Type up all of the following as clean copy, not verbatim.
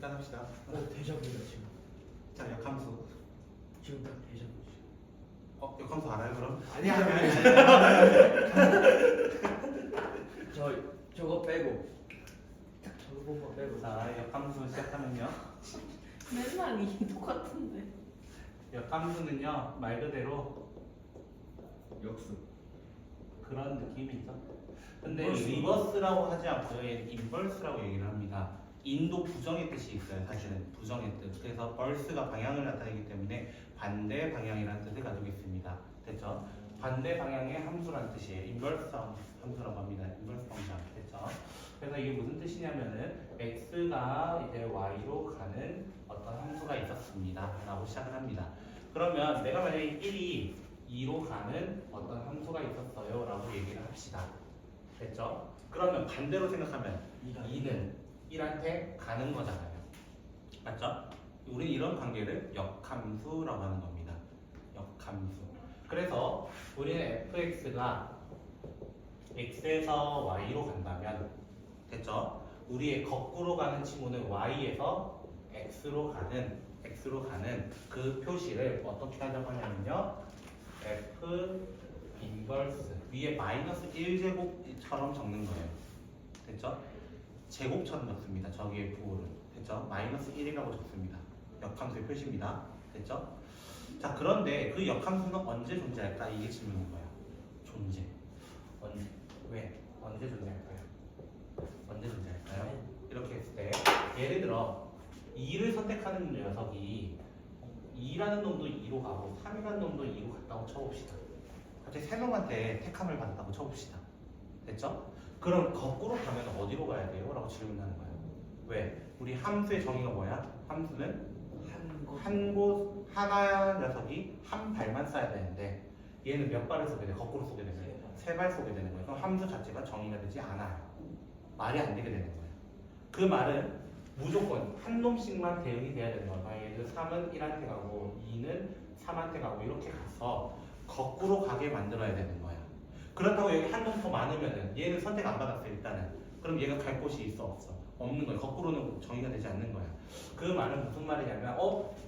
일단 합시다. 데자부다 지금. 자, 역함수. 지금 딱 데자부지. 역함수 알아요 그럼? 아니야. 저거 빼고. 딱 저거 본거 빼고. 자, 역함수 시작하면요. 맨날 이 똑같은데. 역함수는요 말 그대로 역수. 그런 느낌이죠. 근데 인버스. 리버스라고 하지 않고요. 얘는 인버스라고 얘기를 합니다. 인도 부정의 뜻이 있어요. 사실은 부정의 뜻. 그래서 벌스가 방향을 나타내기 때문에 반대 방향이라는 뜻을 가지고 있습니다. 됐죠? 반대 방향의 함수라는 뜻이에요. 인버스 함수라고 합니다. 인버스 방향. 됐죠? 그래서 이게 무슨 뜻이냐면은 x가 이제 y로 가는 어떤 함수가 있었습니다. 라고 시작을 합니다. 그러면 내가 만약에 1이 2로 가는 어떤 함수가 있었어요. 라고 얘기를 합시다. 됐죠? 그러면 반대로 생각하면 2는 1한테 가는 거잖아요. 맞죠? 우리는 이런 관계를 역함수라고 하는 겁니다. 역함수. 그래서 우리는 fx가 x에서 y로 간다면 됐죠? 우리의 거꾸로 가는 친구는 y에서 x로 가는 그 표시를 어떻게 하자고 하냐면요. f 인버스 위에 마이너스 1제곱처럼 적는 거예요. 됐죠? 제곱처럼 적습니다. 저기의 부호를. 됐죠? 마이너스 1이라고 적습니다. 역함수의 표시입니다. 됐죠? 자, 그런데 그 역함수는 언제 존재할까? 이게 질문인 거예요. 존재. 언제? 왜? 언제 존재할까요? 언제 존재할까요? 이렇게 했을 때 예를 들어 2를 선택하는 녀석이 2라는 놈도 2로 가고 3이라는 놈도 2로 갔다고 쳐봅시다. 갑자기 세 놈한테 택함을 받았다고 쳐봅시다. 됐죠? 그럼 거꾸로 가면 어디로 가야 돼요? 라고 질문하는 거예요. 왜? 우리 함수의 정의가 뭐야? 함수는 하나 녀석이 한 발만 쏴야 되는데 얘는 몇 발을 쏘게 돼? 거꾸로 쏘게 되면 세 발 쏘게 되는 거예요. 그럼 함수 자체가 정의가 되지 않아요. 말이 안 되게 되는 거예요. 그 말은 무조건 한 놈씩만 대응이 돼야 되는 거예요. 예를 들어 3은 1한테 가고 2는 3한테 가고 이렇게 가서 거꾸로 가게 만들어야 되는 거야. 그렇다고 여기 한 놈 더 많으면은 얘는 선택 안 받았어요. 일단은. 그럼 얘가 갈 곳이 있어 없어? 없는 거예요. 거꾸로는 정의가 되지 않는 거야. 그 말은 무슨 말이냐면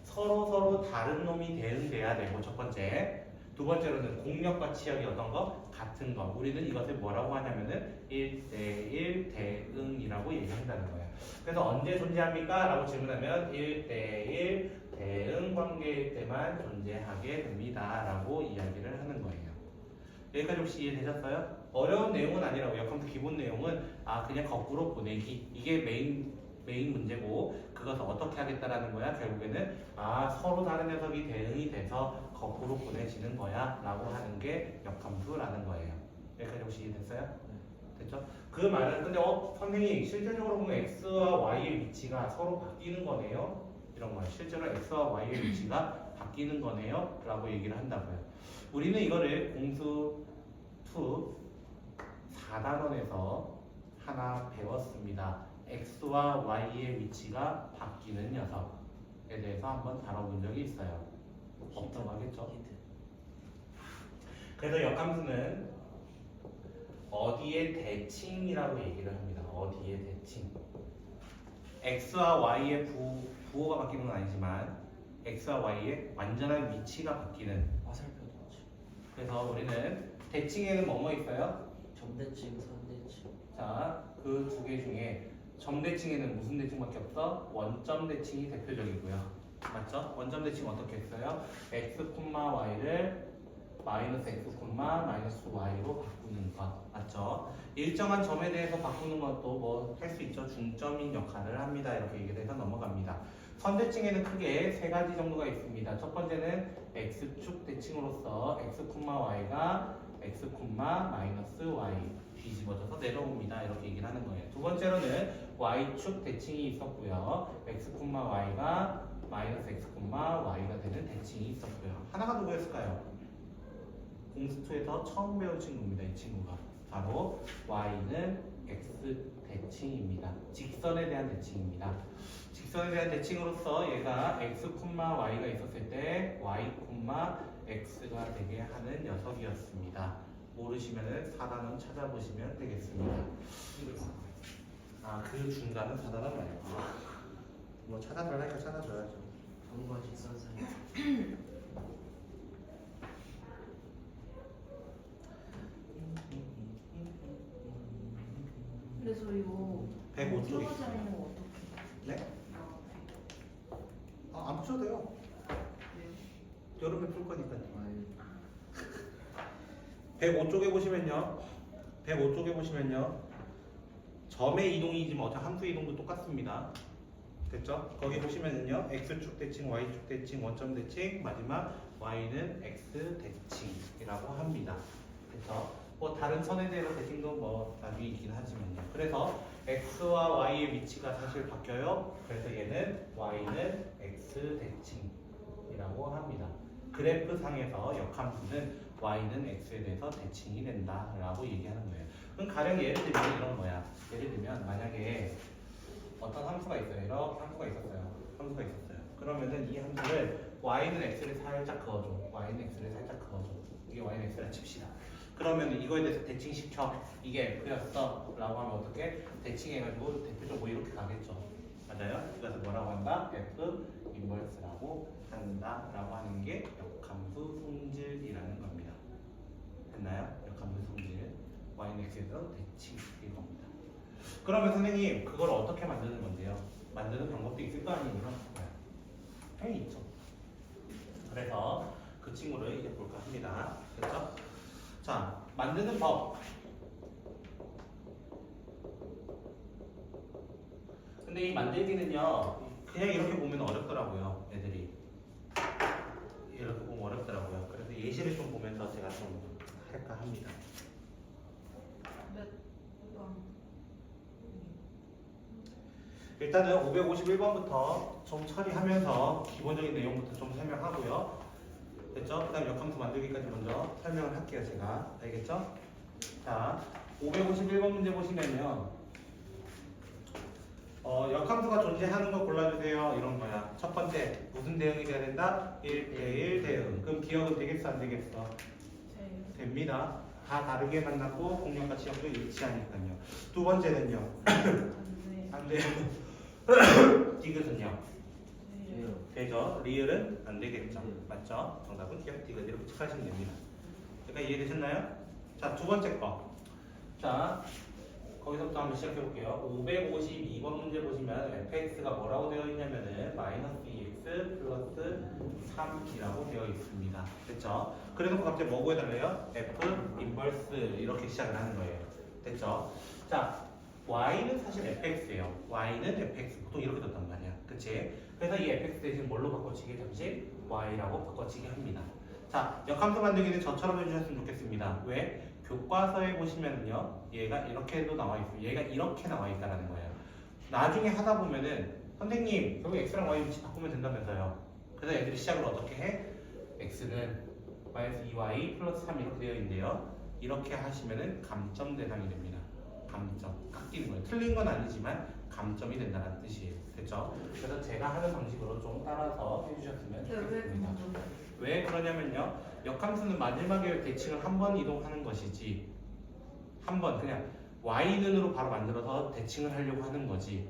서로 다른 놈이 대응돼야 되고 첫 번째. 두 번째로는 공력과 치역이 어떤 거? 같은 거. 우리는 이것을 뭐라고 하냐면은 1대1 대응이라고 얘기한다는 거예요. 그래서 언제 존재합니까? 라고 질문하면 1대1 대응 관계일 때만 존재하게 됩니다. 라고 이야기를 하는 거예요. 여기까지 혹시 이해되셨어요? 어려운 내용은 아니라고. 역함수 기본 내용은 그냥 거꾸로 보내기. 이게 메인 문제고 그것을 어떻게 하겠다라는 거야. 결국에는 서로 다른 녀석이 대응이 돼서 거꾸로 보내지는 거야 라고 하는 게 역함수라는 거예요. 여기까지 혹시 이해됐어요? 됐죠? 그 말은 근데 선생님 실질적으로 보면 x와 y의 위치가 서로 바뀌는 거네요. 이런 거예요. 실제로 x와 y의 위치가 바뀌는 거네요 라고 얘기를 한다고요. 우리는 이거를 공수 2 4단원에서 하나 배웠습니다. x와 y의 위치가 바뀌는 녀석에 대해서 한번 다뤄본 적이 있어요. 없다고 하겠죠? 그래서 역함수는 어디의 대칭이라고 얘기를 합니다. 어디의 대칭. x와 y의 부호가 바뀌는 건 아니지만 x와 y의 완전한 위치가 바뀌는. 화살표 대칭. 그래서 우리는 대칭에는 뭐뭐 있어요? 점대칭, 선대칭. 자, 그 두 개 중에 점대칭에는 무슨 대칭밖에 없어? 원점 대칭이 대표적이고요. 맞죠? 원점 대칭 어떻게 했어요? x, y를 마이너스 x, 마이너스 y로 바꾸는 것. 맞죠? 일정한 점에 대해서 바꾸는 것도 뭐 할 수 있죠. 중점인 역할을 합니다. 이렇게 얘기를 해서 넘어갑니다. 선대칭에는 크게 세 가지 정도가 있습니다. 첫 번째는 x축 대칭으로서 x, y가 x, 마이너스 y 뒤집어져서 내려옵니다. 이렇게 얘기를 하는 거예요. 두 번째로는 y축 대칭이 있었고요. x, y가 마이너스 x, y가 되는 대칭이 있었고요. 하나가 누구였을까요? 공수2에서 처음 배운 친구입니다. 이 친구가 바로 y는 x 대칭입니다. 직선에 대한 대칭입니다. 직선에 대한 대칭으로서 얘가 x, y가 있었을 때 y, x가 되게 하는 녀석이었습니다. 모르시면은 4단원 찾아보시면 되겠습니다. 그 중간은 4단원 말고 뭐 찾아달라니까 찾아줘야죠. 정과 직선 사이. 그래서 이거 105쪽에 풀어지 않는 거 어떡해? 네? 안 푸셔도 돼요. 여름에 풀 거니까요. 아유. 105쪽에 보시면요. 105쪽에 보시면요. 점의 이동이지만 어차피 함수 이동도 똑같습니다. 됐죠? 거기 보시면은요. x축 대칭, y축 대칭, 원점 대칭, 마지막 y는 x 대칭이라고 합니다. 됐죠? 뭐 다른 선에 대해서 대칭도 뭐 나중에 있긴 하지만요. 그래서 x와 y의 위치가 사실 바뀌어요. 그래서 얘는 y는 x 대칭이라고 합니다. 그래프 상에서 역함수는 y는 x에 대해서 대칭이 된다라고 얘기하는 거예요. 그럼 가령 예를 들면 이런 거야. 예를 들면 만약에 어떤 함수가 있어요. 이렇게 함수가 있었어요. 함수가 있었어요. 그러면은 이 함수를 y는 x를 살짝 그어줘. y는 x를 살짝 그어줘. 이게 y는 x라 칩시다. 그러면 이거에 대해서 대칭시켜. 이게 f였어. 라고 하면 어떻게? 대칭해가지고 대표적으로 뭐 이렇게 가겠죠. 맞아요? 그래서 뭐라고 한다? f 인버스라고 한다. 라고 하는 게 역함수 성질이라는 겁니다. 됐나요? 역함수 성질. y는 x에서 대칭인 겁니다. 그러면 선생님 그걸 어떻게 만드는 건데요? 만드는 방법도 있을 거 아니에요? 당연히 있죠. 그래서 그 친구를 이제 볼까 합니다. 됐죠? 자, 만드는 법. 근데 이 만들기는요, 그냥 이렇게 보면 어렵더라고요, 애들이. 이렇게 보면 어렵더라고요. 그래서 예시를 좀 보면서 제가 좀 할까 합니다. 일단은 551번부터 좀 처리하면서 기본적인 내용부터 좀 설명하고요. 됐죠? 그 다음 역함수 만들기까지 먼저 설명을 할게요, 제가. 알겠죠? 자, 551번 문제 보시면요. 역함수가 존재하는 거 골라주세요. 이런 거야. 첫 번째, 무슨 대응이 돼야 된다? 1대1 대응. 그럼 기억은 되겠어, 안 되겠어? 됩니다. 다 다르게 만났고 공략과 지역도 일치하니까요. 두 번째는요. 안 돼요. 디귿은요? 되죠. 리을은 안 되겠죠. 맞죠? 정답은 기억 디귿 이렇게 체크하시면 됩니다. 그러니까 이해되셨나요? 자, 두 번째 거. 자, 거기서부터 한번 시작해 볼게요. 552번 문제 보시면 fx가 뭐라고 되어 있냐면은 마이너스 2x 플러스 3이라고 되어 있습니다. 됐죠? 그래서 갑자기 뭐 구해달래요? f 인버스 이렇게 시작을 하는 거예요. 됐죠? 자, y는 사실 fx예요. y는 fx 보통 이렇게 뒀단 말이야. 그치? 그래서 이 fx 대신 뭘로 바꿔치기? 잠시 y라고 바꿔치기 합니다. 자, 역함수 만들기는 저처럼 해주셨으면 좋겠습니다. 왜? 교과서에 보시면요, 얘가 이렇게도 나와 있고, 얘가 이렇게 나와 있다라는 거예요. 나중에 하다 보면은 선생님, 결국 x랑 y 위치 바꾸면 된다면서요. 그래서 애들이 시작을 어떻게 해? x는 마이너스 2y 플러스 3 이렇게 되어 있는데요. 이렇게 하시면은 감점 대상이 됩니다. 감점, 깎이는 거예요. 틀린 건 아니지만 감점이 된다는 뜻이에요. 됐죠? 그래서 제가 하는 방식으로 좀 따라서 해주셨으면 좋겠습니다. 왜 그러냐면요, 역함수는 마지막에 대칭을 한 번 이동하는 것이지, 한 번 그냥 y는으로 바로 만들어서 대칭을 하려고 하는 거지,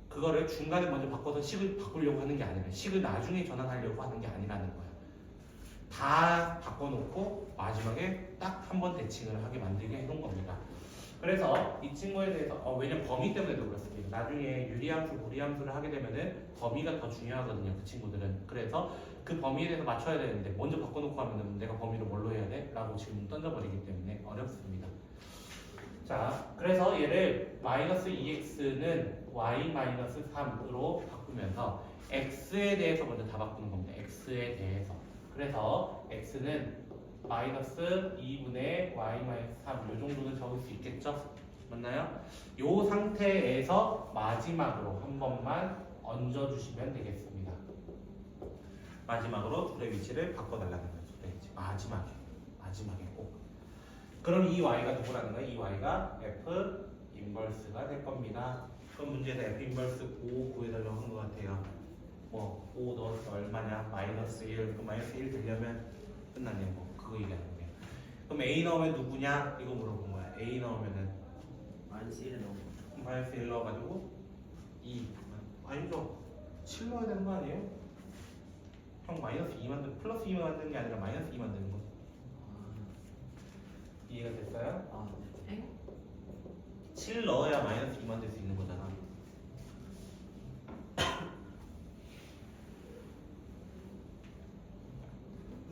그거를 중간에 먼저 바꿔서 식을 바꾸려고 하는 게 아니라, 식을 나중에 전환하려고 하는 게 아니라는 거예요. 다 바꿔놓고 마지막에 딱 한 번 대칭을 하게 만들게 해놓은 겁니다. 그래서 이 친구에 대해서 왜냐면 범위 때문에도 그렇습니다. 나중에 유리함수, 무리함수를 하게 되면은 범위가 더 중요하거든요. 그 친구들은. 그래서 그 범위에 대해서 맞춰야 되는데 먼저 바꿔놓고 하면은 내가 범위를 뭘로 해야 돼? 라고 지금 던져버리기 때문에 어렵습니다. 자, 그래서 얘를 마이너스 2x는 y 마이너스 3으로 바꾸면서 x에 대해서 먼저 다 바꾸는 겁니다. x에 대해서. 그래서 x는 마이너스 2분의 y 마이너스 3, 이 정도는 적을 수 있겠죠? 맞나요? 이 상태에서 마지막으로 한 번만 얹어주시면 되겠습니다. 마지막으로 둘의 위치를 바꿔달라는 거죠. 마지막에 꼭. 그럼 이 y가 누구라는 거예요? 이 y가 f 인버스가 될 겁니다. 그럼 문제에서 f 인버스 5 구해달라고 한 것 같아요. 뭐 5 넣어서 얼마냐? 마이너스 1. 그 마이너스 1 되려면 끝났네. 뭐 그거 얘기하는 거예요. 그럼 a 넣으면 누구냐? 이거 물어본 거야. a 넣으면은 마이너스 1에 넣은 거. 마이너스 1 넣어가지고 2 아니죠. 7 넣어야 되는 거 아니에요? 형 마이너스 2 만든 플러스 2 만드는 게 아니라 마이너스 2 만드는 거. 이해가 됐어요? 아, 네. 엥? 7 넣어야 마이너스 2 만들 수 있는 거잖아.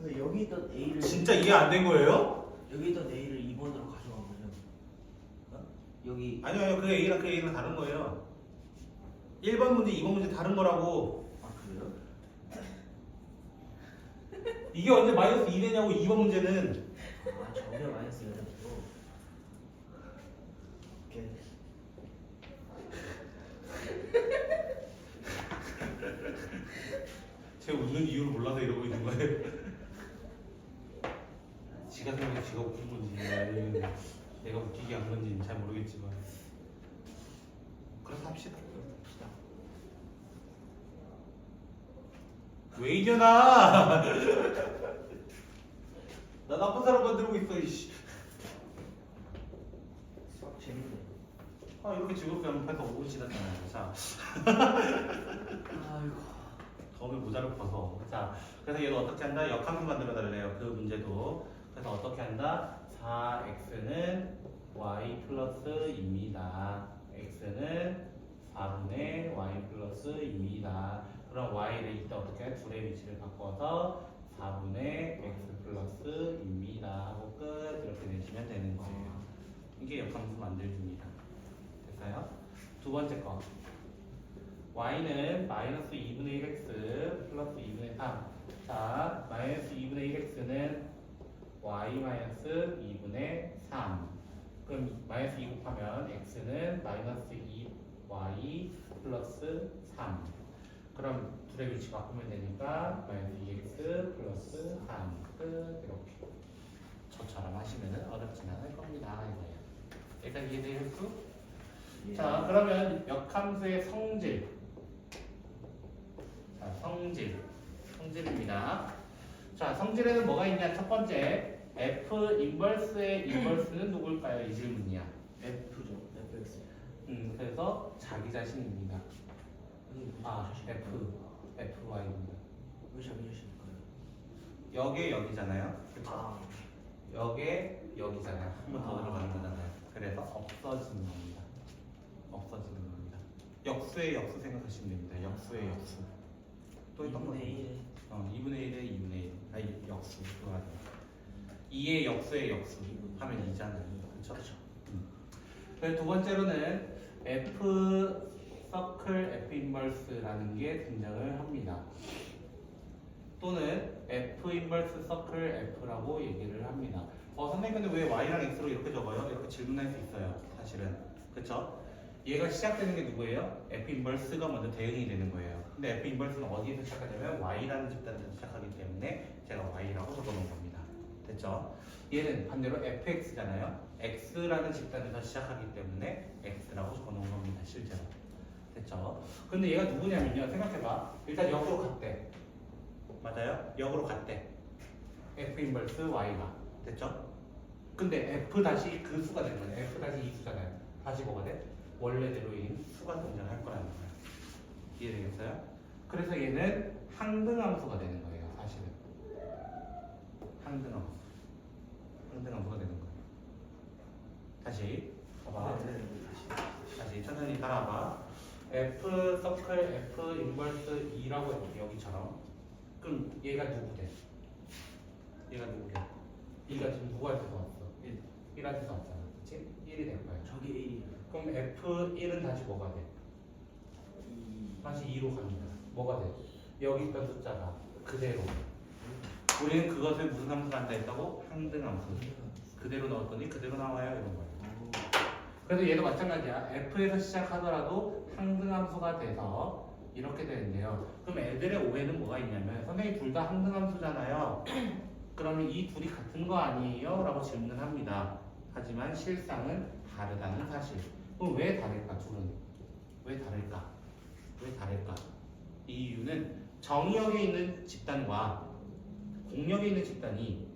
근데 여기 있던 A를 진짜 이해 안 된 거예요? 여기 있던 A를 2번으로 가져간 거죠? 어? 여기 아니요, 그 A랑 다른 거예요. 1번 문제, 2번 문제 다른 거라고. 아 그래요? 이게 언제 마이너스 2 되냐고 2번 문제는. 아 전혀 마이너스 여자고. 오케이. 제 웃는 이유를 몰라서 이러고 있는 거예요. 지가 생각해 지가 웃긴 건지 아니면 내가 웃기게 한 건지 잘 모르겠지만 그래서 합시다. 왜 이겨나? 나 나쁜 사람 만들고 있어 이씨. 수학 재밌네. 아 이렇게 즐겁게 하면 벌써 5분 지났잖아요. 자 아이고. 더우면 모자를 벗어. 자, 그래서 얘도 어떻게 한다? 역함수 만들어 달래요. 그 문제도. 그래서 어떻게 한다? 4x는 y 플러스 2입니다. x는 4분의 y 플러스 2입니다. 그럼 y를 이때 어떻게 해? 둘의 위치를 바꿔서 4분의 x 플러스 2입니다. 하고 끝. 이렇게 내시면 되는 거예요. 이게 역함수 만들기입니다. 됐어요? 두 번째 거. y는 마이너스 2분의 1x 플러스 2분의 3. 자, 마이너스 2분의 1x는 y 마이너스 2분의 3. 그럼 마이너스 2 곱하면 x는 마이너스 2y 플러스 3. 그럼 둘의 위치 바꾸면 되니까 마이너스 2x 플러스 3. 끝. 이렇게. 저처럼 하시면 어렵지는 않을 겁니다. 이거예요. 여기까지 이해되셨죠? 예. 자, 그러면 역함수의 성질. 자, 성질입니다. 자, 성질에는 뭐가 있냐? 첫 번째, f 인버스의 인버스는 누굴까요? 이 질문이야. F죠. FX. 그래서 자기 자신입니다. 아, fy입니다. 왜 자기 자신일까요? 여기에 여기잖아요. 그렇죠? 아. 여기에 여기잖아요. 한 번 더 들어가는 거잖아요. 그래서 없어지는 겁니다. 없어지는 겁니다. 역수의 역수 생각하시면 됩니다. 역수의 역수. 또 있던 거. 2분의 1에 2분의 1에 2분의 1. 아니, 역수. 그거 아니야. 2의 역수의 역수. 하면 2잖아요. 그렇죠? 그래서 두 번째로는 F 서클 F 인버스라는 게 등장을 합니다. 또는 F 인버스 서클 F라고 얘기를 합니다. 선생님 근데 왜 Y랑 X로 이렇게 적어요? 이렇게 질문할 수 있어요. 사실은. 그렇죠? 얘가 시작되는 게 누구예요? F 인버스가 먼저 대응이 되는 거예요. 근데 F 인버스는 어디에서 시작하냐면 Y라는 집단에서 시작하기 때문에 제가 Y라고 적어놓은 겁니다. 됐죠? 얘는 반대로 FX잖아요. X라는 집단에서 시작하기 때문에 X라고 적어놓은 겁니다. 실제로. 됐죠? 근데 얘가 누구냐면요. 생각해봐. 일단 역으로 갔대. 맞아요? 역으로 갔대. F 인버스 Y가. 됐죠? 근데 F 다시 그 수가 되는 거예요. F 다시 이 수잖아요. 다시 뭐가 돼? 원래대로인 수가 등장할 거라는 거예요. 이해되겠어요? 그래서 얘는 항등함수가 되는 거예요. 사실은. 항등함수. 항등함수가 되는 거예요. 다시 봐봐. 다시 천천히 따라봐. F 서클 F 인버스 2라고 해볼게. 여기처럼. 그럼 얘가 누구 돼? 얘가 누구 돼? 얘가 지금 누구한테서 왔어? 1한테서 왔잖아. 그치? 1이 될 거야. 저기 A. 그럼 F1은 다시 뭐가 돼? 다시 2로 갑니다. 뭐가 돼? 여기 있던 숫자가 그대로. 우리는 그것을 무슨 함수가 한다 했다고? 항등함수. 그대로 넣었더니 그대로 나와요. 이런 거예요. 그래서 얘도 마찬가지야. F에서 시작하더라도 항등함수가 돼서 이렇게 되는데요. 그럼 애들의 오해는 뭐가 있냐면 선생님 둘 다 항등함수잖아요. 그러면 이 둘이 같은 거 아니에요? 라고 질문을 합니다. 하지만 실상은 다르다는 사실. 그럼 왜 다를까? 둘은 왜 다를까? 왜 다를까? 이 이유는 정의역에 있는 집단과 공역에 있는 집단이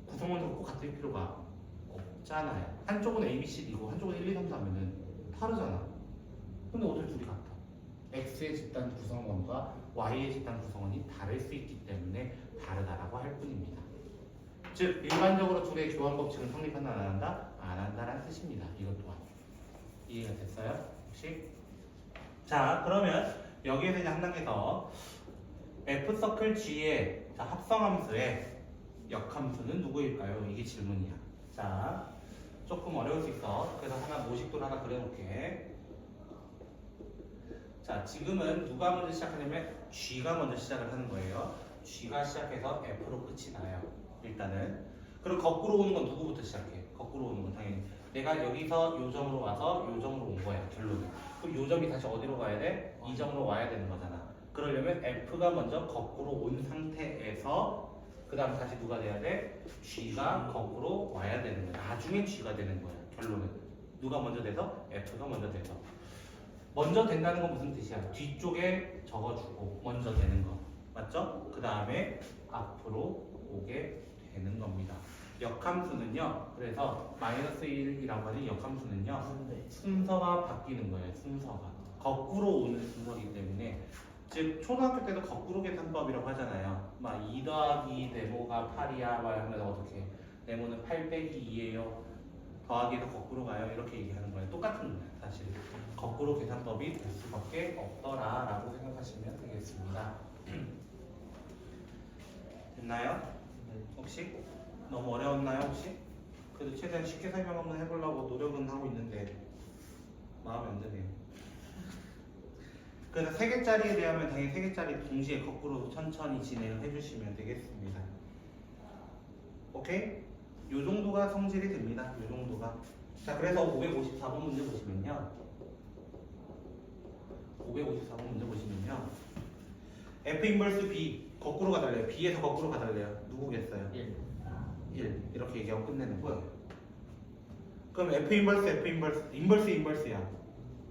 구성원으로 꼭 같을 필요가 없잖아요. 한쪽은 A, B, C, D고 한쪽은 1, 2, 3, 4 하면은 다르잖아. 근데 어떻게 둘이 같아? x의 집단 구성원과 y의 집단 구성원이 다를 수 있기 때문에 다르다라고 할 뿐입니다. 즉 일반적으로 두 개의 교환 법칙은 성립한다 안 한다? 안 한다라는 뜻입니다. 이것 또한 이해가 됐어요? 혹시? 자 그러면 여기에서 이제 한 단계 더 f 서클 g의 자, 합성함수의 역함수는 누구일까요? 이게 질문이야. 자 조금 어려울 수 있어. 그래서 하나 모식도를 하나 그려놓게. 자 지금은 누가 먼저 시작하냐면 g가 먼저 시작을 하는 거예요. g가 시작해서 f로 끝이 나요. 일단은. 그리고 거꾸로 오는 건 누구부터 시작해? 거꾸로 오는 건 당연히 내가 여기서 요 점으로 와서 요 점으로 온 거야 결론은. 그럼 요 점이 다시 어디로 가야 돼? 이 점으로 와야 되는 거잖아. 그러려면 f가 먼저 거꾸로 온 상태에서 그 다음 다시 누가 돼야 돼? g가 거꾸로 와야 되는 거야. 나중에 g가 되는 거야 결론은. 누가 먼저 돼서? f가 먼저 돼서. 먼저 된다는 건 무슨 뜻이야? 뒤쪽에 적어주고 먼저 되는 거 맞죠? 그 다음에 앞으로 오게 되는 겁니다. 역함수는요. 그래서 마이너스 1이라고 하는 역함수는요. 순서가 바뀌는 거예요. 순서가 거꾸로 오는 순서이기 때문에 즉 초등학교 때도 거꾸로 계산법이라고 하잖아요. 막 2 더하기 네모가 8이야 막 하면 어떻게 네모는 8 빼기 2예요. 더하기도 거꾸로 가요. 이렇게 얘기하는 거예요. 똑같은 거예요. 사실 거꾸로 계산법이 될 수밖에 없더라라고 생각하시면 되겠습니다. 됐나요? 혹시? 너무 어려웠나요 혹시? 그래도 최대한 쉽게 설명 한번 해보려고 노력은 하고 있는데 마음에 안 드네요. 그래서 3개짜리에 대하면 당연히 3개짜리 동시에 거꾸로 천천히 진행을 해주시면 되겠습니다. 오케이? 요 정도가 성질이 됩니다. 요 정도가. 자 그래서 554번 문제 보시면요. 554번 문제 보시면요. F 인버스 B 거꾸로가 달래요. B에서 거꾸로가 달래요. 누구겠어요? 1 이렇게 얘기하고 끝내는 거예요. 그럼 F 인버스 인버스야.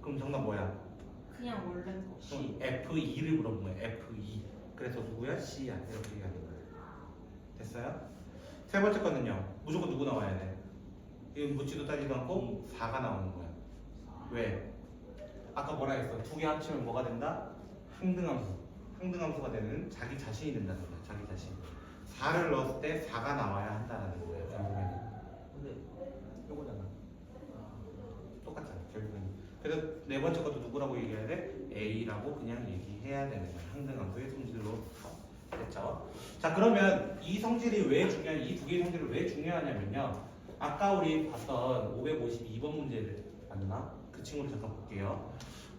그럼 정답 뭐야? 그냥 원래 거. 그럼 F2를 물어본 거예요. F2. 그래서 누구야? C야. 이렇게 얘기하는 거예요. 됐어요? 세 번째 거는요. 무조건 누구 나와야 돼? 이건 묻지도 따지도 않고 4가 나오는 거야. 왜? 아까 뭐라 했어? 두 개 합치면 뭐가 된다? 항등함수. 항등함수가 되는 자기 자신이 된다는 거야. 자기 자신. 4를 넣었을 때 4가 나와야 한다는 거예요. 결국에는. 근데 요거잖아. 똑같잖아. 결국에는. 그래서 네 번째 것도 누구라고 얘기해야 돼? A라고 그냥 얘기해야 되는 거야. 항등함수의 성질로. 됐죠? 자 그러면 이 성질이 왜 중요한? 이 두 개의 성질이 왜 중요하냐면요. 아까 우리 봤던 552번 문제를 맞나? 그 친구를 잠깐 볼게요.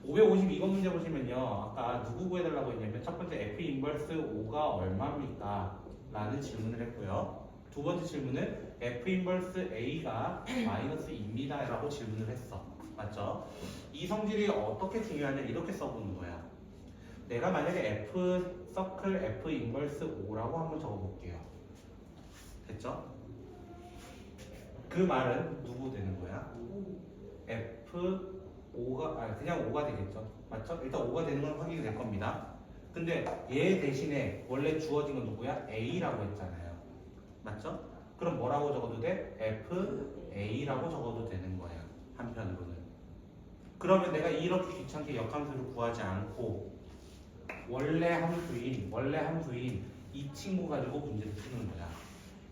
552번 문제 보시면요. 아까 누구 구해달라고 했냐면 첫 번째 F 인버스 5가 얼마입니까? 라는 질문을 했고요. 두 번째 질문은 F 인버스 A가 마이너스 2입니다 라고 질문을 했어. 맞죠? 이 성질이 어떻게 중요하냐 이렇게 써보는 거야. 내가 만약에 F 서클 F 인버스 5라고 한번 적어볼게요. 됐죠? 그 말은 누구 되는 거야? F 5가 그냥 5가 되겠죠. 맞죠? 일단 5가 되는 건 확인이 될 겁니다. 근데 얘 대신에 원래 주어진 건 누구야? A라고 했잖아요. 맞죠? 그럼 뭐라고 적어도 돼? FA라고 적어도 되는 거야. 한편으로는. 그러면 내가 이렇게 귀찮게 역함수를 구하지 않고 원래 함수인 이 친구 가지고 문제를 푸는 거야.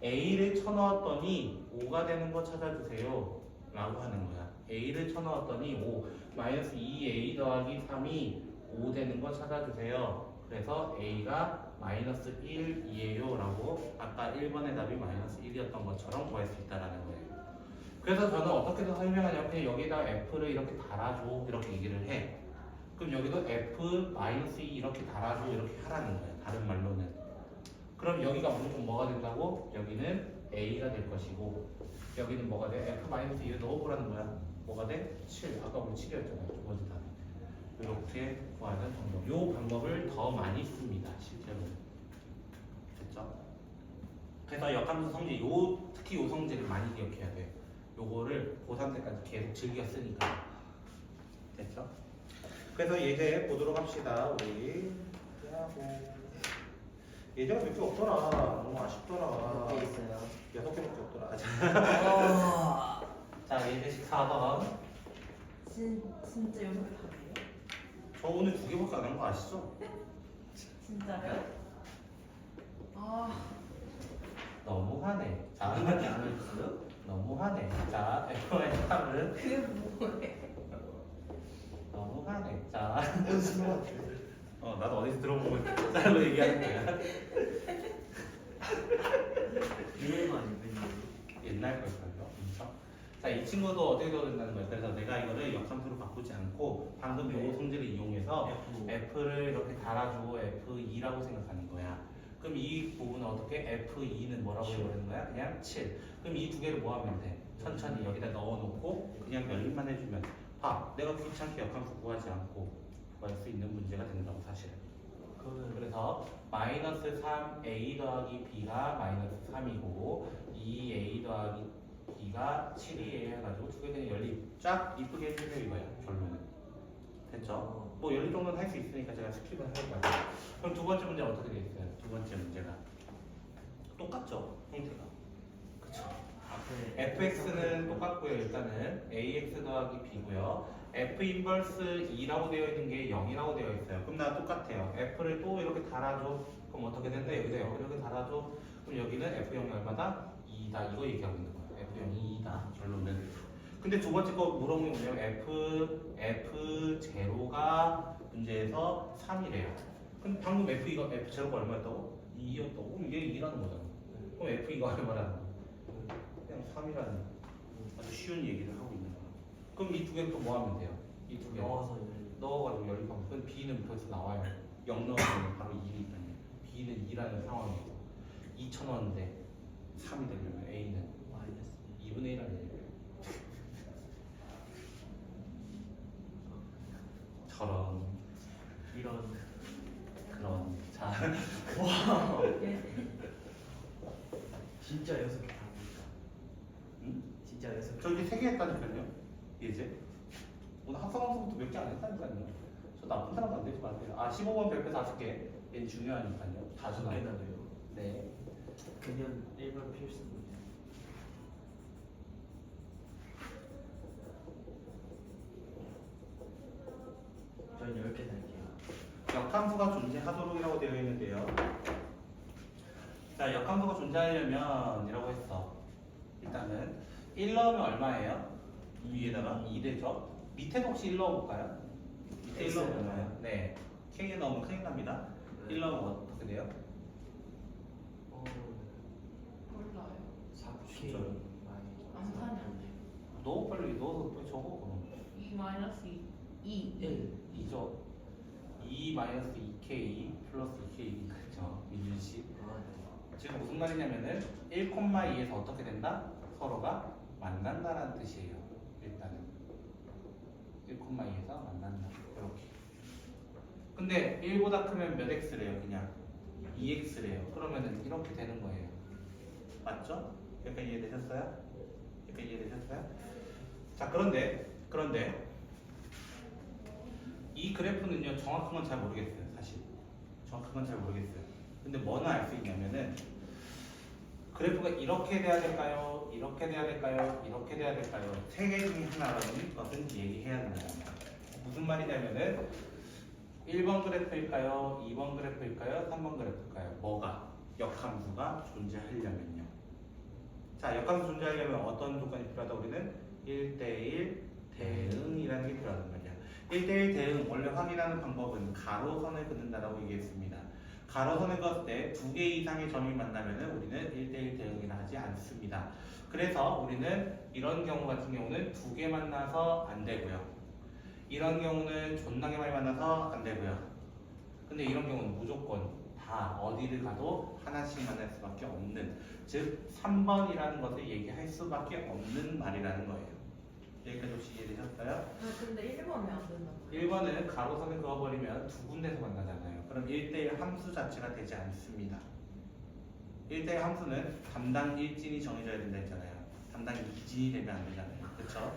A를 쳐넣었더니 5가 되는 거 찾아주세요 라고 하는 거야. A를 쳐넣었더니 5 마이너스 2A 더하기 3이 5 되는 거 찾아주세요. 그래서 A가 마이너스 1이에요 라고 아까 1번의 답이 마이너스 1이었던 것처럼 구할 수 있다는 거예요. 그래서 저는 어떻게 설명하냐면 그냥 여기다 F를 이렇게 달아줘 이렇게 얘기를 해. 그럼 여기도 F-2 이렇게 달아줘 이렇게 하라는 거예요. 다른 말로는. 그럼 여기가 무조건 뭐가 된다고? 여기는 A가 될 것이고 여기는 뭐가 돼? F-2를 넣어보라는 거야. 뭐가 돼? 7. 아까 우리 7이었잖아요. 두 번째 답이. 이렇게 구하는 방법. 이 방법을 더 많이 씁니다. 실제로. 됐죠? 그래서 역함수 성질, 특히 이 성질을 많이 기억해야 돼. 요거를 고3 때까지 계속 즐겨 쓰니까. 됐죠? 그래서 예제 보도록 합시다. 우리. 예제가 몇 개 없더라. 너무 아쉽더라. 몇 개 있어요? 6개밖에 없더라. 어... 자, 예제식 4번. 진짜 여섯 개 답이에요? 저 오늘 2개밖에 안 한 거 아시죠? 진짜요? 아, 너무하네. 자, 아무밖에 안 하셨어요? 너무하네. 자, F의 3은 그게 뭐예요? 너무하네. 자, 무슨 것 같아? 나도 어디서 들어보고 짤로 얘기하는 거야. 유행만 있는 옛날 걸걸요. 그렇죠? 자, 이 친구도 어떻게 되어준다는 거예요. 그래서 내가 이거를 역함수로 바꾸지 않고 방금 네. 요 성질을 이용해서 F. F를 이렇게 달아주고 F2라고 생각하는 거야. 그럼 이 부분은 어떻게 F2는 뭐라고 해버리는 거야? 그냥 7. 그럼 이 두 개를 뭐 하면 돼? 천천히 여기다 넣어놓고 그냥 열림만 해주면 봐. 내가 귀찮게 역함수 구하지 않고 구할 수 있는 문제가 된다고 사실은. 그러면 그래서 마이너스 3a 더하기 b가 마이너스 3이고 2a 더하기 b가 7이에요 해가지고 두 개 그냥 연립 쫙 이쁘게 해주세요 이거야 결론은. 됐죠? 뭐 연립 정도는 할 수 있으니까 제가 스킵을 할 거예요. 그럼 두 번째 문제 어떻게 돼 있어요? 두 번째 문제가 똑같죠? 형태가. 그쵸? 앞에 fx는 똑같고요. 일단은 ax 더하기 b고요. f 인버스 2라고 되어 있는 게 0이라고 되어 있어요. 그럼 나 똑같아요. f를 또 이렇게 달아줘. 그럼 어떻게 된다? 여기다 0을 이렇게 달아줘. 그럼 여기는 f0이 얼마다? 2다. 이거 얘기하고 있는 거예요. f0이 2다. 결론은. 근데 두 번째 거 물어보는 게 뭐냐면 f0가 문제에서 3이래요. 근데 방금 f0가 얼마였다고? 2였다고? 그럼 이게 2라는 거잖아. 그럼 f2가 얼마라는 거야? 그냥 3이라는 아주 쉬운 얘기를 하고 있는 거야. 그럼 이 두 개 또 뭐 하면 돼요? 이 두 개 넣어서 넣어가지고 연립하면 그럼 b는 벌써 나와요. 0 넣으면 바로 2니까요. b는 2라는 상황이고 2천 원인데 3이 되려면 a는 마이너스 2분의 1 아니에요. 저런 이런 그런 자 와 네. 진짜 6개 다 보니까 응? 진짜 6개 저기 3개 했다니까요. 예제 오늘 학사방송부터 몇 개 안 했다니까요. 저 나쁜 사람 안 되지 마세요. 아 15번 별표 5개 얘는 중요하니까요. 자주 나요. 개나 돼요. 네. 그냥 일반 필수 문제. 저는 10개 살게요. 역함수가 존재하도록이라고 되어 있는데요. 자, 역함수가 존재하려면 이라고 했어. 일단은 1 넣으면 얼마예요? 위에다가 2 되죠? 밑에도 혹시 1 넣어볼까요? 밑에 1 넣으면 얼마예요? 네. K에 넣으면 큰일 납니다. 1 넣으면 어떻게 돼요? 어, 몰라요. 4K 진짜요? 암산이 안 돼요. 넣어 빨리 넣어서 빨리 적어 그럼. 2 마이너스 2. 1 2죠. 2 마이너스 2K 플러스 2K 그죠? 민준씨. 아, 지금 무슨 말이냐면은 1,2에서 어떻게 된다? 서로가 만난다라는 뜻이에요. 일단은 1,2에서 만난다. 이렇게. 근데 1보다 크면 몇 x래요? 그냥 2x래요. 그러면은 이렇게 되는 거예요. 맞죠? 여기까지 이해되셨어요? 여기까지 이해되셨어요? 자, 그런데 이 그래프는요 정확한 건 잘 모르겠어요. 사실 정확한 건 잘 모르겠어요. 근데 뭐는 알 수 있냐면은 그래프가 이렇게 돼야 될까요? 이렇게 돼야 될까요? 이렇게 돼야 될까요? 세 개 중에 하나라는 것은 얘기해야 된다. 무슨 말이냐면은 1번 그래프일까요? 2번 그래프일까요? 3번 그래프일까요? 뭐가? 역함수가 존재하려면요. 자, 역함수 존재하려면 어떤 조건이 필요하다? 우리는 1대1 대응이라는 게 필요하단 말이야. 1대1 대응 원래 확인하는 방법은 가로선을 긋는다라고 얘기했습니다. 가로선을 그었을 때 2개 이상의 점이 만나면은 우리는 1대1 대응이라 하지 않습니다. 그래서 우리는 이런 경우 같은 경우는 2개 만나서 안 되고요. 이런 경우는 존나게 많이 만나서 안 되고요. 근데 이런 경우는 무조건 다 어디를 가도 하나씩 만날 수밖에 없는, 즉 3번이라는 것을 얘기할 수밖에 없는 말이라는 거예요. 여기까지 혹시 이해되셨어요? 아, 근데 1번이 안 된다고요? 1번은 가로선을 그어버리면 두 군데서 만나잖아요. 그럼 1대1 함수 자체가 되지 않습니다. 1대1 함수는 담당 일진이 정해져야 된다 했잖아요. 담당 이진이 되면 안 되잖아요. 그렇죠?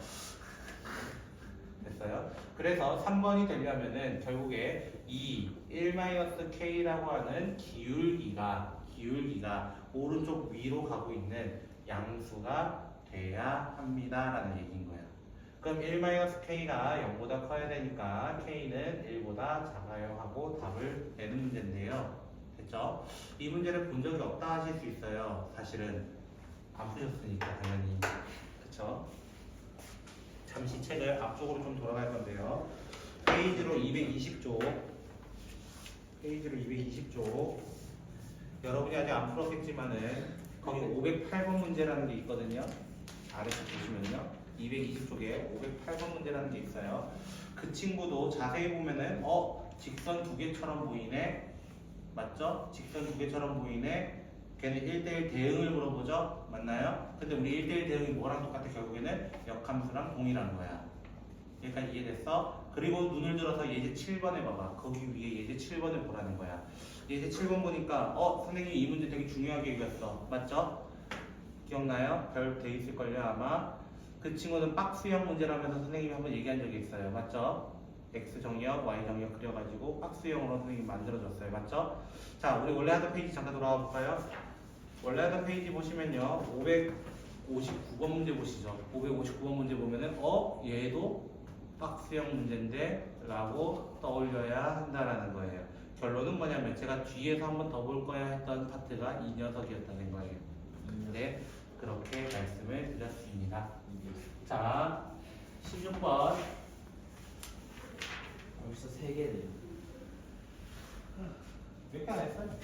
됐어요? 그래서 3번이 되려면은 결국에 이 1-K라고 하는 기울기가 오른쪽 위로 가고 있는 양수가 돼야 합니다라는 얘기인 거야. 그럼 1-k가 0보다 커야 되니까 k는 1보다 작아요 하고 답을 내는 문제인데요. 됐죠? 이 문제를 본 적이 없다 하실 수 있어요. 사실은 안 푸셨으니까 당연히. 그쵸? 잠시 책을 앞쪽으로 좀 돌아갈 건데요. 페이지로 220쪽. 페이지로 220쪽. 여러분이 아직 안 풀었겠지만은 거기 508번 문제라는 게 있거든요. 아래쪽 보시면요. 220쪽에 508번 문제라는 게 있어요. 그 친구도 자세히 보면은 직선 두 개처럼 보이네. 맞죠? 직선 두 개처럼 보이네. 걔는 1대1 대응을 물어보죠? 맞나요? 근데 우리 1대1 대응이 뭐랑 똑같아? 결국에는 역함수랑 동일한 거야. 여기까지 이해됐어? 그리고 눈을 들어서 예제 7번에 봐봐. 거기 위에 예제 7번을 보라는 거야. 예제 7번 보니까 선생님이 이 문제 되게 중요하게 얘기했어. 맞죠? 기억나요? 별 돼 있을걸요 아마. 그 친구는 박스형 문제라면서 선생님이 한번 얘기한 적이 있어요. 맞죠? X 정의역, Y 정의역 그려가지고 박스형으로 선생님이 만들어줬어요. 맞죠? 자, 우리 원래 하던 페이지 잠깐 돌아와 볼까요? 원래 하던 페이지 보시면요. 559번 문제 보시죠. 559번 문제 보면은 얘도 박스형 문제인데 라고 떠올려야 한다라는 거예요. 결론은 뭐냐면 제가 뒤에서 한번 더 볼 거야 했던 파트가 이 녀석이었다는 거예요. 네, 그렇게 말씀을 드렸습니다. 자, 16번. 벌써 3개네요. 몇 개 안 했어요?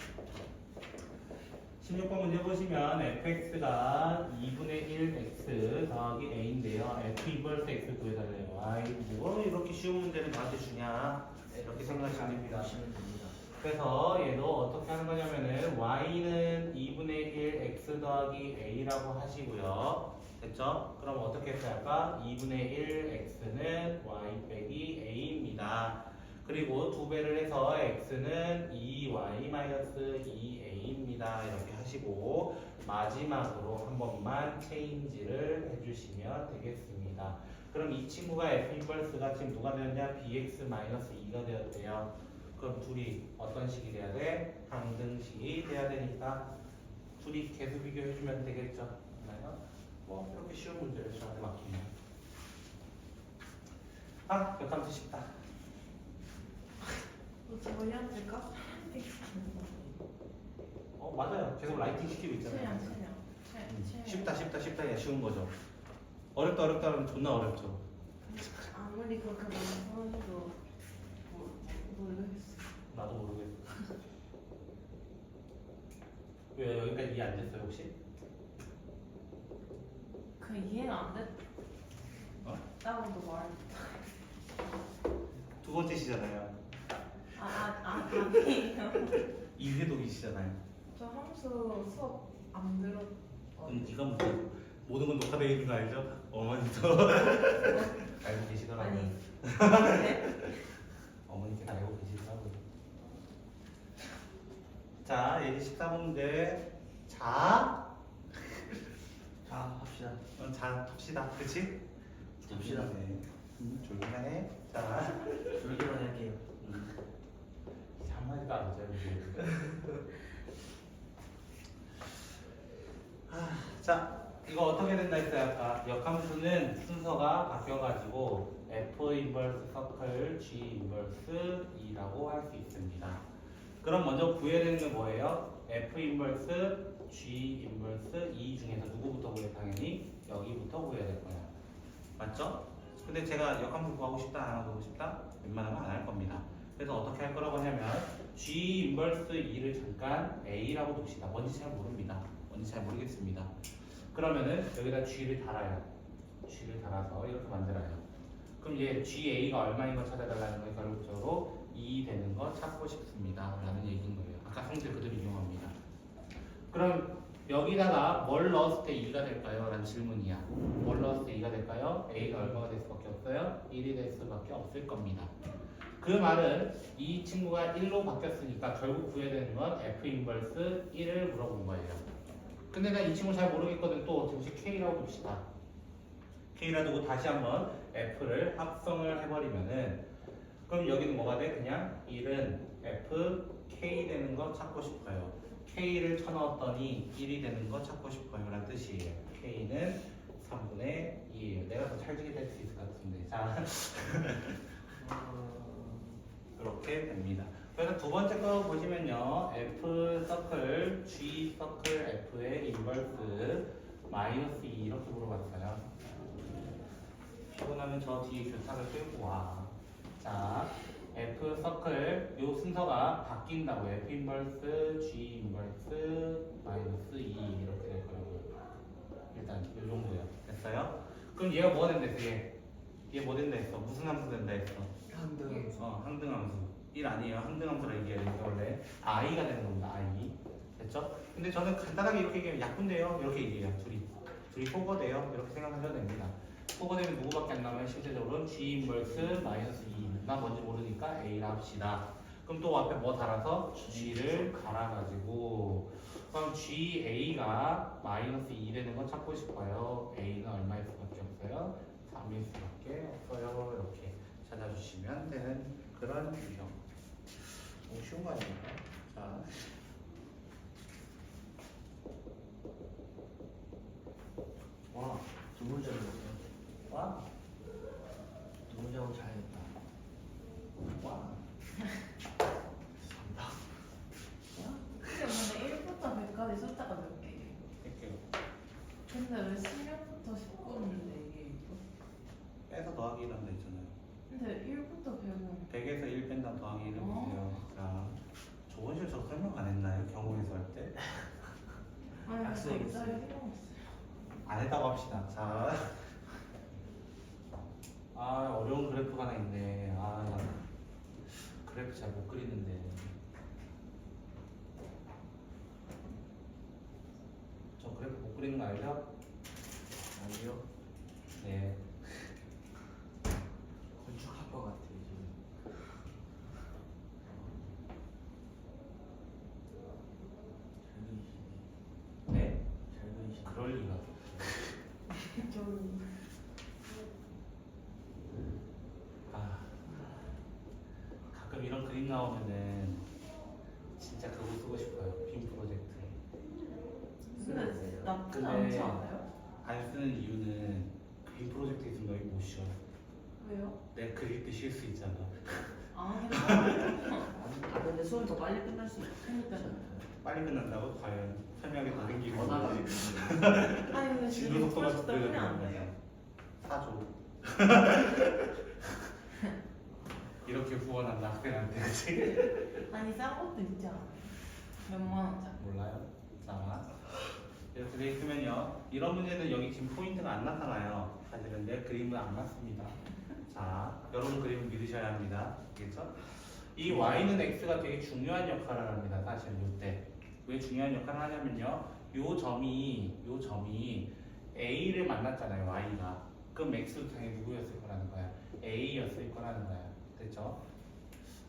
16번 문제 보시면 fx가 2분의 1x 더하기 a인데요. f 인버스 x 구해달래요. 뭐 이렇게 쉬운 문제를 나한테 주냐? 이렇게 생각하시면 됩니다. 보시면 됩니다. 그래서 얘도 어떻게 하는 거냐면은 y는 2분의 1 x 더하기 a라고 하시고요. 됐죠? 그럼 어떻게 할까? 2분의 1 x는 y 빼기 a입니다. 그리고 2배를 해서 x는 2y-2a입니다. 이렇게 하시고 마지막으로 한 번만 체인지를 해주시면 되겠습니다. 그럼 이 친구가 f 인버스가 지금 누가 되었냐? bx-2가 되었대요. 그럼 둘이 어떤 식이 돼야 돼? 항등식이 돼야 되니까 둘이 계수 비교해주면 되겠죠. 맞나요? 뭐 이렇게 쉬운 문제를 저한테 맡기면 역함수 쉽다. 저희한테 카페 맞아요. 계속 라이팅 시키고 있잖아요. 쉽다. 야, 쉬운 거죠. 어렵다 하면 존나 어렵죠. 아무리 그렇게 말해도 모르겠어. 나도 모르겠어. 왜 여기까지 이해 안 됐어요 혹시? 그 이해가 안 됐다고도 말. 두 번째시잖아요. 아니에요. 이회독이시잖아요. 저 함수 수업 안 들었. 그럼 네가 무슨 모든 건 녹화되어 있는 거 알죠? 어머니도 알고 계시더라고요. 아니. 네? 어머니께 알고 계시더라고요. 자, 예제 14번 문제. 자, 합시다. 자, 합시다. 그치? 합시다. 네. 졸기만해. 자, 졸기만 할게요. 한마디도 안 하죠. 자, 이거 어떻게 된다 했어요? 아까 역함수는 순서가 바뀌어가지고 F 인버스 서클 G 인버스 E라고 할 수 있습니다. 그럼 먼저 구해야 되는 게 뭐예요? F 인버스 G 인버스 E 중에서 누구부터 구해? 당연히 여기부터 구해야 될 거야. 맞죠? 근데 제가 역함수 구하고 싶다, 안 하고 싶다? 웬만하면 안 할 겁니다. 그래서 어떻게 할 거라고 하냐면 G 인버스 E를 잠깐 A라고 둡시다. 뭔지 잘 모릅니다. 뭔지 잘 모르겠습니다. 그러면은 여기다 G를 달아요. G를 달아서 이렇게 만들어요. 그럼 얘 GA가 얼마인 거 찾아달라는 거예요. 결국적으로 2 되는 거 찾고 싶습니다. 라는 얘기인 거예요. 아까 성질 그대로 이용합니다. 그럼 여기다가 뭘 넣었을 때 2가 될까요? 라는 질문이야. 뭘 넣었을 때 2가 될까요? A가 얼마가 될 수밖에 없어요? 1이 될 수밖에 없을 겁니다. 그 말은 이 친구가 1로 바뀌었으니까 결국 구해야 되는 건 F 인버스 1을 물어본 거예요. 근데 나 이 친구 잘 모르겠거든. 또 혹시 K라고 둡시다. K라 두고 다시 한번 F를 합성을 해버리면은 그럼 여기는 뭐가 돼? 그냥 1은 F K 되는 거 찾고 싶어요. K를 쳐넣었더니 1이 되는 거 찾고 싶어요 라는 뜻이에요. K는 3분의 2예요. 내가 더 찰지게 될 수 있을 것 같은데. 자, 이렇게 됩니다. 그래서 두 번째 거 보시면요. F 서클, G 서클 F의 인버스 마이너스 2 이렇게 물어봤어요. 피곤하면 저 뒤에 교탁을 끌고 와. 자, F 서클 요 순서가 바뀐다고 F 인버스, G 인버스, 마이너스 2 이렇게 될 거라고요. 일단 요 정도요. 됐어요? 그럼 얘가 뭐가 된다 했어? 얘 뭐 된다 했어? 무슨 함수 된다 했어? 항등함수. 1 아니에요. 항등함수라 얘기해야 되는데 원래 i가 되는 겁니다. i. 됐죠? 근데 저는 간단하게 이렇게 얘기하면 약분돼요. 이렇게 얘기해요. 둘이 포거돼요. 이렇게 생각하셔도 됩니다. 포거되면 누구밖에 안 남아요? 실제적으로는 G 인버스 마이너스 2. 나 뭔지 모르니까 A라 합시다. 그럼 또 앞에 뭐 달아서 G를 갈아가지고 그럼 GA가 마이너스 2 되는 건 찾고 싶어요. A는 얼마일 수밖에 없어요? 3일 수밖에 없어요. 이렇게 찾아주시면 되는 그런 유형. 너무 쉬운 거 아닙니까? 자. 와, 두 문제는 와. 두 문제는 잘했다. 와. 감사합니다. 근데 1부터 100까지 숫자가 몇 개예요? 할게요. 근데 왜 16부터 19인데 이게 빼서 더하기 1 한다 했잖아요. 근데 1부터 100은 100에서 1 뺀다 더하기 1 해보세요. 자, 조원실 저 설명 안 했나요? 경우에서 할 때? 아니 학생이 갑자기 있어요. 생각났어요. 안 했다고 합시다. 자. 아, 어려운 그래프가 하나 있네. 아, 나 그래프 잘 못 그리는데. 저 그래프 못 그리는 거 알죠? 아니요. 네. 건축할 것 같아요 지금. 잘 그리시네. 네? 잘 그리시네. 그럴 리가. 좀 아, 가끔 이런 그림 나오면은 진짜 그거 쓰고 싶어요. 빔 프로젝트. 근데 나쁘지 근데 않지 않아요? 안 쓰는 이유는 빔 프로젝트 있으면 너희 못 쉬어. 왜요? 내가 그릴 때 쉴 수 있잖아. 아 괜찮아요. 아 근데 수업이 더 빨리 끝날 수 있어요. 그러니까요. 빨리 끝난다고? 과연 설명이 더 생기는 원화가 거지. 아니 근데 진도 지금 속도가 프로젝트 때문에 안 돼요. 사줘. 이렇게 후원한다 학생한테. 그치? 아니 싼 것도 있지 않아요? 몇만 원짜리. 몰라요? 자, 이렇게 돼 있으면요. 이런 문제는 여기 지금 포인트가 안 나타나요. 사실은 내 그림은 안 맞습니다. 자, 여러분 그림을 믿으셔야 합니다. 알겠죠? 이 y는 x가 되게 중요한 역할을 합니다. 사실은 이때 왜 중요한 역할을 하냐면요. 요 점이 a를 만났잖아요. y가. 그럼 x상에 누구였을 거라는 거야? a였을 거라는 거야. 됐죠?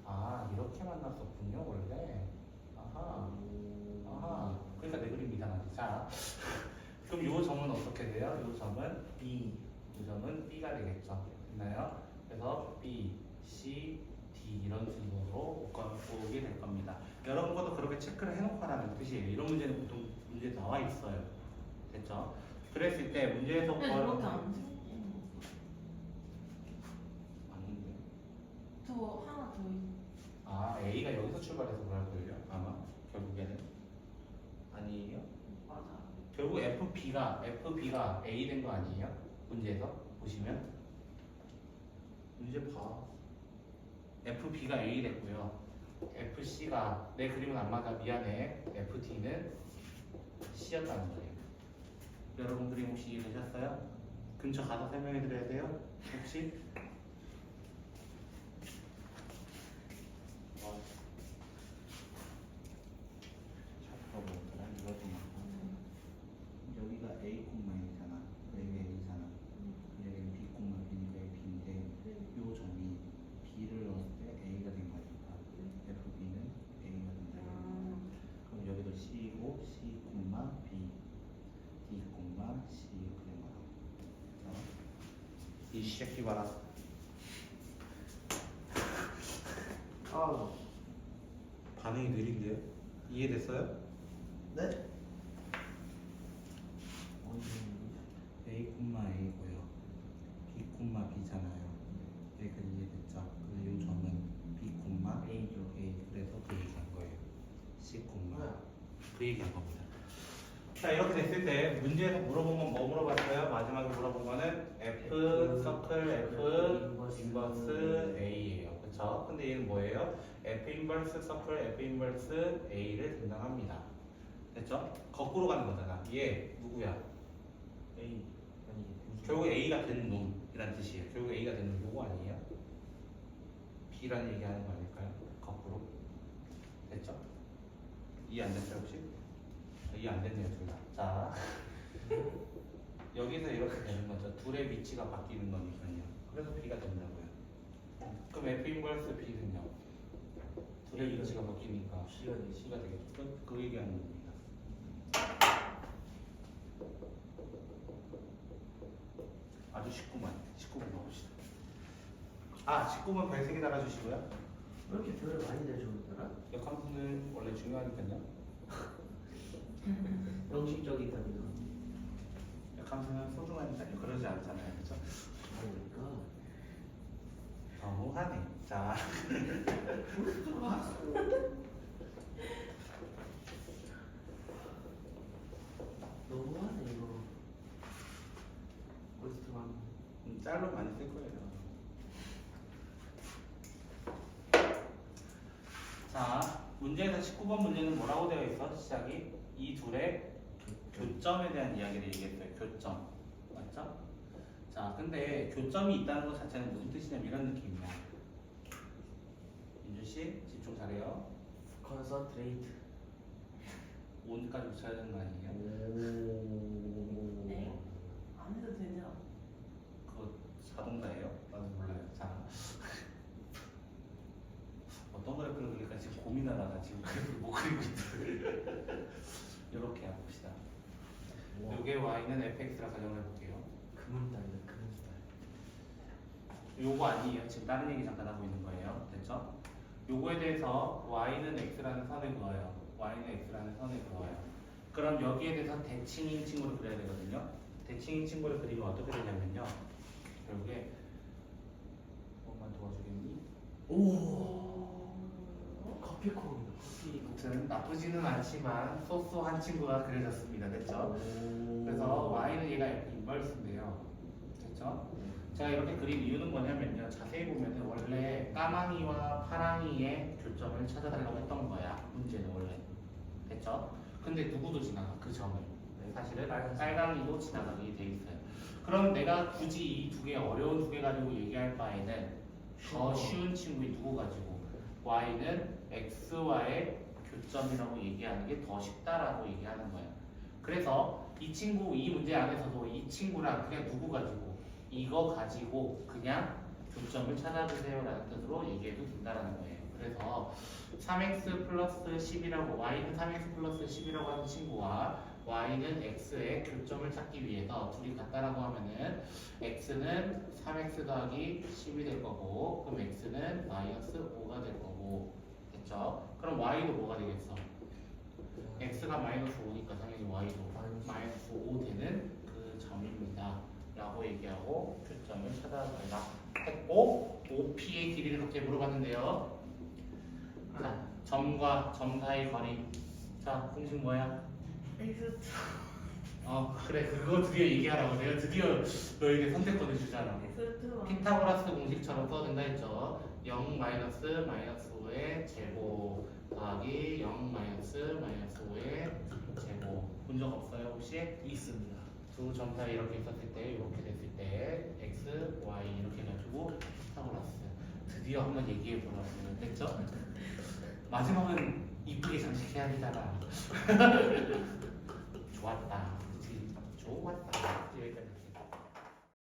아, 이렇게 만났었군요 원래. 아하. 아하. 그러니까 내 그림 이상하지. 자, 그럼 요 점은 어떻게 돼요? 요 점은 B, 요 점은 B가 되겠죠. 됐나요? 그래서 B, C, D 이런 순서로 오게 될 겁니다. 여러분 것도 그렇게 체크를 해놓고 하라는 뜻이에요. 이런 문제는 보통 문제 나와 있어요. 됐죠? 그랬을 때 문제에서 근데 구하는 그렇게 거 안 생겨. 아닌데. 저 하나 더 있. 아, A가 여기서 출발해서 그럴 걸요. 아마 결국에는 아니에요. 맞아. 결국 FB가 A 된 거 아니에요? 문제에서 보시면 문제 봐. FB가 A 됐고요. FC가 내 그림은 안 맞아 미안해. FT는 C였다는 거예요. 여러분 그림 혹시 이해되셨어요? 근처 가서 설명해 드려야 돼요? 혹시? 샤프가 뭐더라? 이거 좀 여기가 A 콤마 A잖아. 여기가 A잖아. 여기는 B 콤마 B니까 B인데 요 점이 B를 넣었을 때 A가 된 거니까 FB는 A가 된다. 그럼 여기도 C고 C 콤마 B, D 콤마 C 이렇게 된 거다. 이 새끼 봐라. 아, 반응이 느린데요? 이해됐어요? 네? 어디 A 콤마 A고요. B, B잖아요. 여기까지 이해됐죠? 그래서 이 점은 B, A죠. A. 그래서 그 얘기한 거예요. C, 뭐야? 그 얘기한 겁니다. 자, 이렇게 됐을 때 문제에서 물어본 건 뭐 물어봤어요? 마지막에 물어본 거는 F 서클 F 인버스 A예요. 그쵸? 근데 얘는 뭐예요? F 인버스 서클 F 인버스 A를 등장합니다. 됐죠? 거꾸로 가는 거잖아. 얘 누구야? A 아니 결국 A가 된 놈이란 뜻이에요. 결국 A가 된 놈 요거 아니에요? B라는 얘기하는 거 아닐까요? 거꾸로. 됐죠? 이해 안 됐어요 혹시? 이해 안 됐네요 둘 다. 자 여기서 이렇게 되는 거죠. 둘의 위치가 바뀌는 거니까요. 그래서 B가 된다고요. 그럼 F 인버스 B는요? 둘의 A가 위치가 바뀌니까 C가 되지. C가 되겠죠. 그 얘기하는 겁니다. 아주 19번 가봅시다. 19번 별 3개 달아주시고요. 왜 이렇게 별을 많이 내줘 오늘따라? 역함수는 원래 중요하니까요. 형식적이다니까. 역함수는 소중하니까요. 그러지 않잖아요. 그렇죠? 그러니까. 너무하네. 자, 너무하네 이거. 어디서 들어가면. 짤로 많이 쓸 거예요. 자, 문제에서 19번 문제는 뭐라고 되어 있어? 시작이 이 둘의 교점에 대한 이야기를 얘기했어요. 교점. 맞죠? 자, 근데 교점이 있다는 것 자체는 무슨 뜻이냐면 이런 느낌이야. 민준 씨 집중 잘해요. 컨서트레이트. 온까지 붙여야 되는 거 아니에요? 네? 안 해도 되죠? 그거 자동사예요? 나도 몰라요. 자, 어떤 그래프를 그릴까 지금 고민하다가 지금 그래프를 못 그리고 있어요. 이렇게 해봅시다. 요게 y는 fx라 가정을 해볼게요. 금은달이다 금은달. 요거 아니에요. 지금 다른 얘기 잠깐 하고 있는 거예요. 됐죠? 요거에 대해서 y는 x라는 선을 그어요. y는 x라는 선을 그어요. 그럼 여기에 대해서 대칭인 친구를 그려야 되거든요. 대칭인 친구를 그리면 어떻게 되냐면요. 결국에 조금만 도와주겠니? 오. 커피콩이다 커피. 아무튼 나쁘지는 않지만 소소한 친구가 그려졌습니다. 됐죠? 그래서 y는 얘가 f 인버스인데요. 됐죠? 제가 이렇게 그린 이유는 뭐냐면요. 자세히 보면은 원래 까망이와 파랑이의 교점을 찾아달라고 했던 거야. 문제는 원래. 됐죠? 근데 누구도 지나가 그 점을. 사실은 빨강이도 지나가게 돼 있어요. 그럼 내가 굳이 이 두 개 어려운 두 개 가지고 얘기할 바에는 더 쉬운 친구인 누구 가지고 y는 x와의 교점이라고 얘기하는 게 더 쉽다라고 얘기하는 거예요. 그래서 이 친구 이 문제 안에서도 이 친구랑 그냥 누구 가지고 이거 가지고 그냥 교점을 찾아주세요라는 뜻으로 얘기해도 된다라는 거예요. 그래서 3x 플러스 10이라고 y는 3x 플러스 10이라고 하는 친구와 y는 x의 교점을 찾기 위해서 둘이 같다라고 하면은 x는 3x 더하기 10이 될 거고 그럼 x는 마이너스 5가 될 거고 됐죠? 그럼 y도 뭐가 되겠어? x가 마이너스 5니까 당연히 y도 마이너스 5 되는 그 점입니다 라고 얘기하고 교점을 찾아달라 했고 OP의 길이를 갑자기 물어봤는데요. 자, 점과 점 사이 거리. 자, 공식 뭐야? X 그래 그거 드디어 얘기하라고 내가 드디어 너에게 선택권을 주잖아. X2 피타고라스 공식처럼 써도 된다 했죠. 0 마이너스 마이너스 5의 제곱 더하기 0 마이너스 마이너스 5의 제곱 본 적 없어요 혹시? 있습니다. 두 점 사이 이렇게 있었을 때 이렇게 됐을 때 x, y 이렇게 해가지고 피타고라스 드디어 한번 얘기해 보라고요. 됐죠? 마지막은 이쁘게 장식해야 되잖아. 좋았다. 그치? 좋았다. 여기까지.